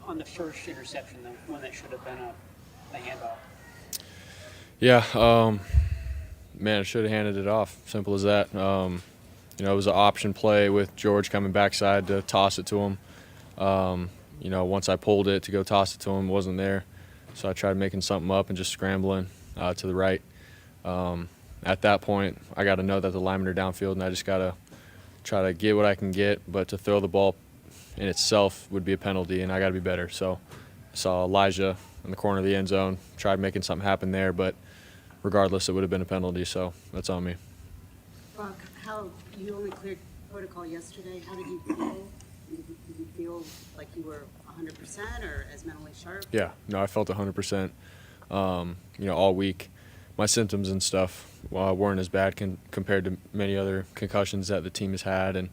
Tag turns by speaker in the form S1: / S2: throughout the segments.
S1: on the first interception, the one that should have been a handoff?
S2: Yeah, man, I should have handed it off. Simple as that. It was an option play with George coming backside to toss it to him. Once I pulled it to go toss it to him, it wasn't there. So I tried making something up and just scrambling to the right. At that point, I got to know that the linemen are downfield, and I just got to try to get what I can get. But to throw the ball in itself would be a penalty, and I got to be better. So I saw Elijah in the corner of the end zone, tried making something happen there, but regardless, it would have been a penalty, so that's on me.
S3: Brock, you only cleared protocol yesterday. How did you feel? Did you feel like you were 100% or as mentally sharp?
S2: Yeah, no, I felt 100%. All week, my symptoms and stuff weren't as bad compared to many other concussions that the team has had, and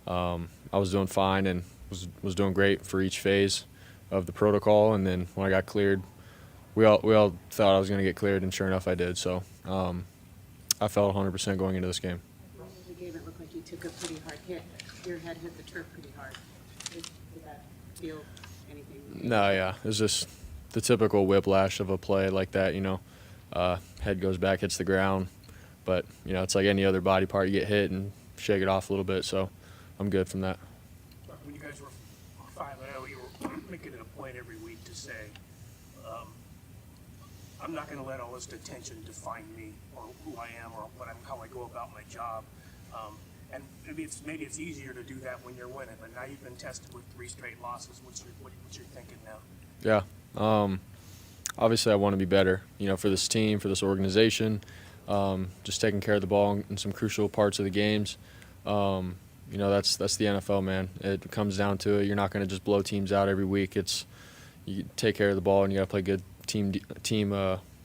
S2: I was doing fine and was doing great for each phase of the protocol. And then when I got cleared, we all thought I was going to get cleared, and sure enough, I did. So I felt 100% going into this game.
S3: The game, it looked like you took a pretty hard hit. Your head hit the turf pretty hard. Did that feel anything?
S2: No, yeah. It was just the typical whiplash of a play like that, Head goes back, hits the ground. But, it's like any other body part. You get hit and shake it off a little bit, so I'm good from that.
S4: When you guys were 5-0, you were making it a point every week to say, I'm not going to let all this detention define me or who I am or how I go about my job. And maybe it's easier to do that when you're winning, but now you've been tested with 3 straight losses. What's your thinking now?
S2: Yeah. Obviously, I want to be better, for this team, for this organization, just taking care of the ball in some crucial parts of the games. That's the NFL, man. It comes down to it. You're not going to just blow teams out every week. You take care of the ball, and you got to play good team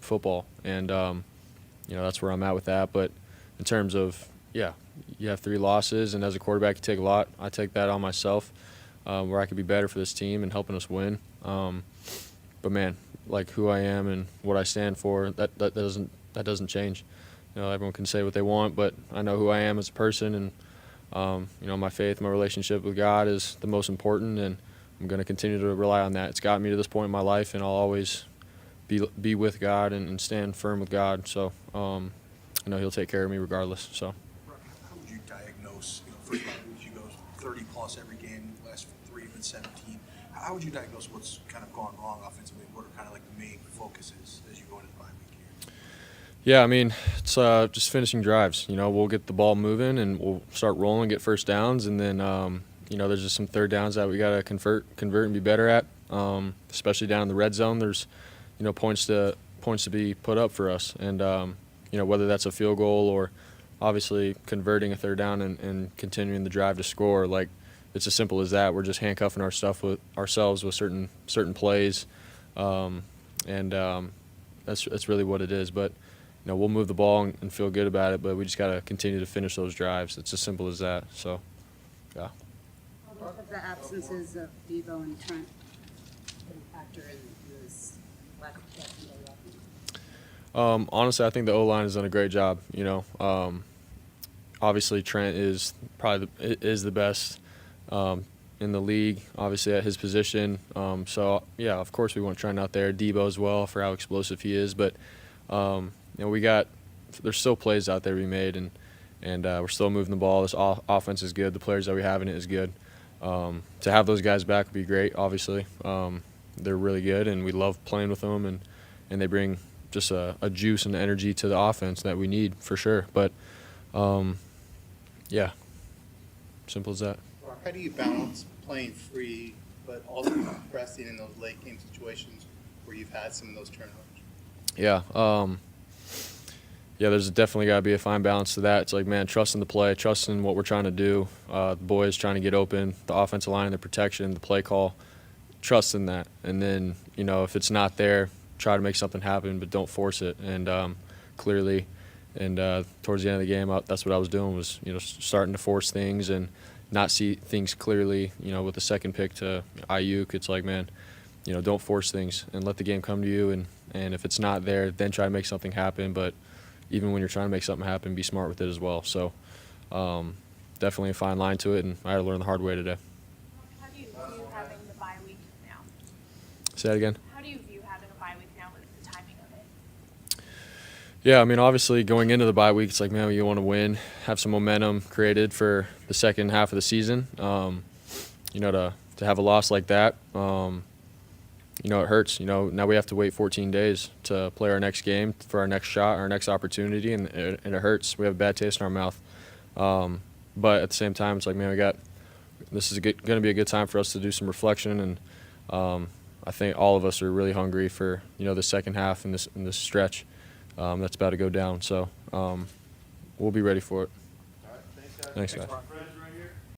S2: football. And, that's where I'm at with that. But in terms of, you have 3 losses, and as a quarterback, you take a lot. I take that on myself, where I could be better for this team and helping us win. But man, like who I am and what I stand for, that doesn't change. Everyone can say what they want, but I know who I am as a person, and my faith, my relationship with God is the most important, and I'm going to continue to rely on that. It's got me to this point in my life, and I'll always be with God and stand firm with God. So I know He'll take care of me regardless. So.
S5: How would you diagnose, first 5 weeks you go 30 plus every game, last 3 have been 17. How would you diagnose what's kind of gone wrong offensively? What are kind of like the main focuses as you go into the 5-week year?
S2: Yeah, I mean, it's just finishing drives. We'll get the ball moving and we'll start rolling, get first downs, and then there's just some third downs that we got to convert and be better at. Especially down in the red zone, there's points to be put up for us, and whether that's a field goal or obviously converting a third down and continuing the drive to score, like it's as simple as that. We're just handcuffing ourselves with certain plays, and that's really what it is. But we'll move the ball and feel good about it, but we just got to continue to finish those drives. It's as simple as that. So, yeah.
S3: How about the absences of Devo and Trent factor in this lack of protection by the offense?
S2: Honestly, I think the O-line has done a great job. Obviously Trent is probably the best in the league, obviously at his position. So yeah, of course we want Trent out there. Debo as well for how explosive he is. But there's still plays out there to be made, and we're still moving the ball. This offense is good. The players that we have in it is good. To have those guys back would be great. Obviously, they're really good, and we love playing with them, and they bring just a juice and energy to the offense that we need for sure. But yeah, simple as that.
S6: How do you balance playing free but also pressing in those late game situations where you've had some of those turnovers?
S2: Yeah, there's definitely got to be a fine balance to that. It's like, man, trusting the play, trusting what we're trying to do, the boys trying to get open, the offensive line, the protection, the play call, trusting that. And then, if it's not there, try to make something happen, but don't force it. And clearly, and towards the end of the game, that's what I was doing was, starting to force things and not see things clearly. With the second pick to Ayuk, it's like, man, don't force things and let the game come to you. And if it's not there, then try to make something happen. But even when you're trying to make something happen, be smart with it as well. So definitely a fine line to it, and I had to learn the hard way today.
S7: How do you view having the bye week now?
S2: Say that again.
S7: How do you view having a bye week now with the timing of it?
S2: Yeah, I mean, obviously going into the bye week, it's like, man, you want to win, have some momentum created for the second half of the season. You know, to have a loss like that, you know, it hurts. You know, now we have to wait 14 days to play our next game for our next shot, our next opportunity, and it hurts. We have a bad taste in our mouth. But at the same time, it's like, man, this is going to be a good time for us to do some reflection, and I think all of us are really hungry for, you know, the second half in this stretch that's about to go down. So we'll be ready for it.
S6: All right, thanks, guys.
S2: Thanks,
S4: Thanks,
S2: guys.
S4: Brock.